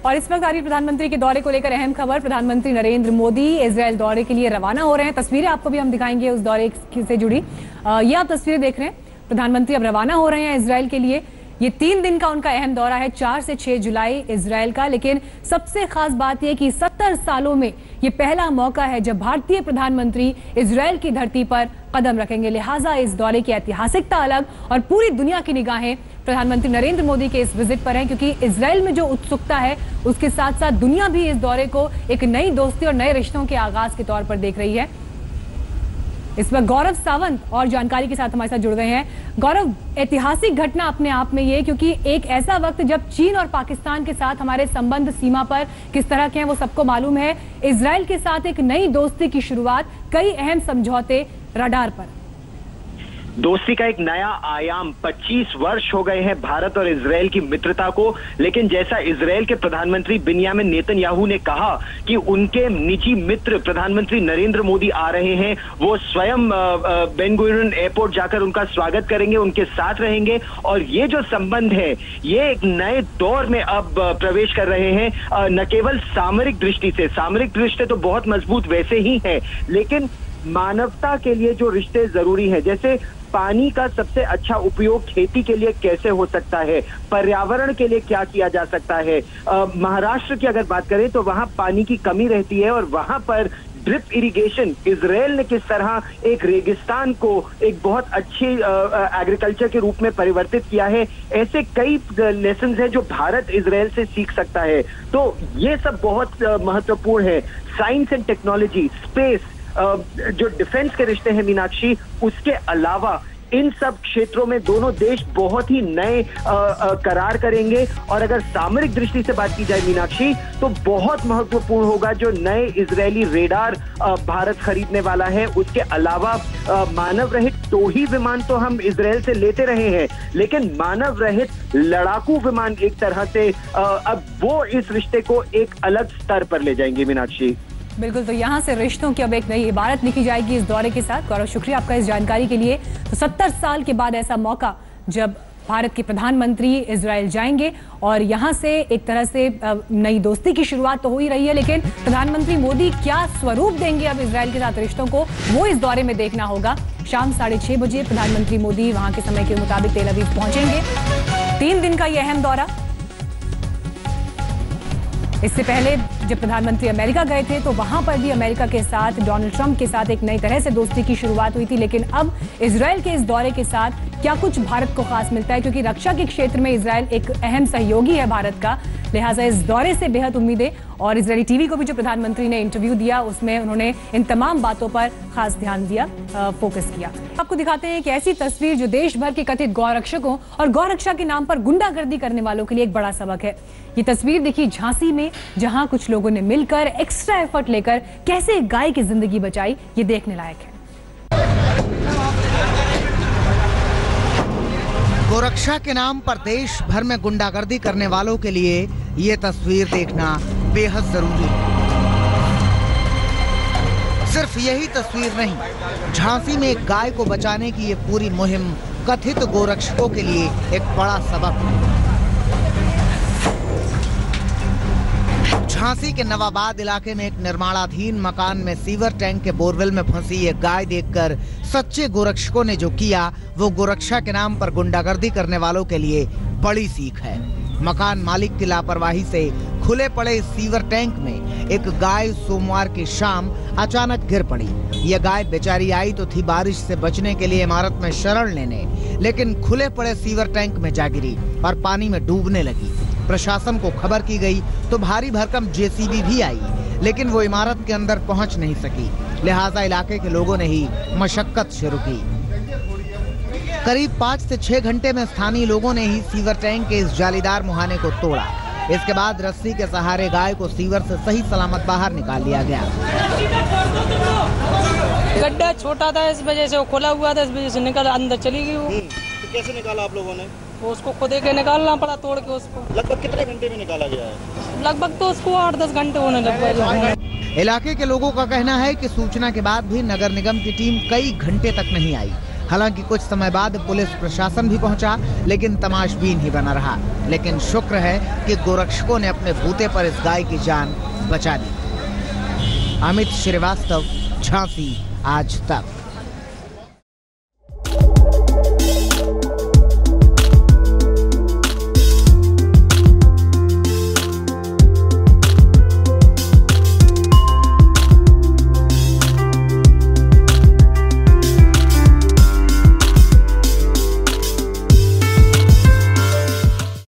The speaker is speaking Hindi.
और इस वक्त आ रही प्रधानमंत्री के दौरे को लेकर अहम खबर। प्रधानमंत्री नरेंद्र मोदी इजरायल दौरे के लिए रवाना हो रहे हैं। तस्वीरें आपको भी हम दिखाएंगे उस दौरे से जुड़ी। ये आप तस्वीरें देख रहे हैं, प्रधानमंत्री अब रवाना हो रहे हैं इजरायल के लिए। ये 3 दिन का उनका अहम दौरा है, 4 से 6 जुलाई इजरायल का। लेकिन सबसे खास बात यह कि 70 सालों में ये पहला मौका है जब भारतीय प्रधानमंत्री इजरायल की धरती पर कदम रखेंगे। लिहाजा इस दौरे की ऐतिहासिकता अलग और पूरी दुनिया की निगाहें प्रधानमंत्री नरेंद्र मोदी के इस विजिट पर हैं, क्योंकि इजरायल में जो उत्सुकता है उसके साथ साथ दुनिया भी इस दौरे को एक नई दोस्ती और नए रिश्तों के आगाज के तौर पर देख रही है। इस वक्त गौरव सावंत और जानकारी के साथ हमारे साथ जुड़ गए हैं। गौरव, ऐतिहासिक घटना अपने आप में ये, क्योंकि एक ऐसा वक्त जब चीन और पाकिस्तान के साथ हमारे संबंध सीमा पर किस तरह के हैं वो सबको मालूम है। इजरायल के साथ एक नई दोस्ती की शुरुआत, कई अहम समझौते रडार पर। दोस्ती का एक नया आयाम। 25 वर्ष हो गए हैं भारत और इजरायल की मित्रता को, लेकिन जैसा इजरायल के प्रधानमंत्री बिन्यामिन नेतन्याहू ने कहा कि उनके निजी मित्र प्रधानमंत्री नरेंद्र मोदी आ रहे हैं, वो स्वयं बेन गुरियन एयरपोर्ट जाकर उनका स्वागत करेंगे, उनके साथ रहेंगे और ये जो संबंध है ये एक नए दौर में अब प्रवेश कर रहे हैं। न केवल सामरिक दृष्टि से तो बहुत मजबूत वैसे ही है, लेकिन मानवता के लिए जो रिश्ते जरूरी हैं, जैसे पानी का सबसे अच्छा उपयोग खेती के लिए कैसे हो सकता है, पर्यावरण के लिए क्या किया जा सकता है। महाराष्ट्र की अगर बात करें तो वहां पानी की कमी रहती है और वहां पर ड्रिप इरिगेशन, इजरायल ने किस तरह एक रेगिस्तान को एक बहुत अच्छी एग्रीकल्चर के रूप में परिवर्तित किया है। ऐसे कई लेसन्स हैं जो भारत इजरायल से सीख सकता है। तो ये सब बहुत महत्वपूर्ण है। साइंस एंड टेक्नोलॉजी, स्पेस, जो डिफेंस के रिश्ते हैं मीनाक्षी, उसके अलावा इन सब क्षेत्रों में दोनों देश बहुत ही नए करार करेंगे। और अगर सामरिक दृष्टि से बात की जाए मीनाक्षी, तो बहुत महत्वपूर्ण होगा जो नए इजरायली रेडार भारत खरीदने वाला है। उसके अलावा मानव रहित टोही विमान तो हम इजरायल से लेते रहे हैं, लेकिन मानव रहित लड़ाकू विमान एक तरह से अब वो इस रिश्ते को एक अलग स्तर पर ले जाएंगे मीनाक्षी। बिल्कुल, तो यहाँ से रिश्तों की अब एक नई इबारत लिखी जाएगी इस दौरे के साथ। गौरव, शुक्रिया आपका इस जानकारी के लिए। तो 70 साल के बाद ऐसा मौका जब भारत के प्रधानमंत्री इजरायल जाएंगे और यहाँ से एक तरह से नई दोस्ती की शुरुआत तो हो ही रही है, लेकिन प्रधानमंत्री मोदी क्या स्वरूप देंगे अब इजरायल के साथ रिश्तों को, वो इस दौरे में देखना होगा। शाम 6:30 बजे प्रधानमंत्री मोदी वहाँ के समय के मुताबिक तेल अवीव पहुंचेंगे। 3 दिन का यह अहम दौरा। इससे पहले जब प्रधानमंत्री अमेरिका गए थे तो वहां पर भी अमेरिका के साथ डोनाल्ड ट्रंप के साथ एक नई तरह से दोस्ती की शुरुआत हुई थी। लेकिन अब इजरायल के इस दौरे के साथ क्या कुछ भारत को खास मिलता है, क्योंकि रक्षा के क्षेत्र में इजरायल एक अहम सहयोगी है भारत का। लिहाजा इस दौरे से बेहद उम्मीदें। और इजरायली टीवी को भी जो प्रधानमंत्री ने इंटरव्यू दिया उसमें उन्होंने इन तमाम बातों पर खास ध्यान दिया, फोकस किया। आपको दिखाते हैं एक ऐसी तस्वीर जो देश भर के कथित गौरक्षकों और गौरक्षा के नाम पर गुंडागर्दी करने वालों के लिए एक बड़ा सबक है। ये तस्वीर देखिए झांसी में, जहां कुछ लोगों ने मिलकर एक्स्ट्रा एफर्ट लेकर कैसे एक गाय की जिंदगी बचाई, ये देखने लायक है। गोरक्षा के नाम पर देश भर में गुंडागर्दी करने वालों के लिए ये तस्वीर देखना बेहद जरूरी है। सिर्फ यही तस्वीर नहीं, झांसी में एक गाय को बचाने की ये पूरी मुहिम कथित गोरक्षकों के लिए एक बड़ा सबक है। झांसी के नवाबाद इलाके में एक निर्माणाधीन मकान में सीवर टैंक के बोरवेल में फंसी एक गाय देखकर सच्चे गोरक्षकों ने जो किया वो गोरक्षा के नाम पर गुंडागर्दी करने वालों के लिए बड़ी सीख है। मकान मालिक की लापरवाही से खुले पड़े सीवर टैंक में एक गाय सोमवार की शाम अचानक गिर पड़ी। यह गाय बेचारी आई तो थी बारिश से बचने के लिए इमारत में शरण लेने, लेकिन खुले पड़े सीवर टैंक में जा गिरी और पानी में डूबने लगी। प्रशासन को खबर की गई तो भारी भरकम जेसीबी भी आई, लेकिन वो इमारत के अंदर पहुंच नहीं सकी। लिहाजा इलाके के लोगों ने ही मशक्कत शुरू की। करीब 5 से 6 घंटे में स्थानीय लोगों ने ही सीवर टैंक के इस जालीदार मुहाने को तोड़ा। इसके बाद रस्सी के सहारे गाय को सीवर से सही सलामत बाहर निकाल लिया गया। गड्ढा छोटा था, इस वजह से वो खुला हुआ था, इस वजह से निकल अंदर चली गई वो। तो कैसे निकाला आप लोगों ने? उसको खुद के निकालना पड़ा, तोड़ के उसको। लगभग कितने घंटे में निकाला गया है? लगभग तो उसको 8-10 घंटे होने लग गए। इलाके के लोगों का कहना है कि सूचना के बाद भी नगर निगम की टीम कई घंटे तक नहीं आई। हालांकि कुछ समय बाद पुलिस प्रशासन भी पहुंचा, लेकिन तमाशबीन ही बना रहा। लेकिन शुक्र है कि गोरक्षकों ने अपने बूते पर इस गाय की जान बचा ली। अमित श्रीवास्तव, झांसी आज तक।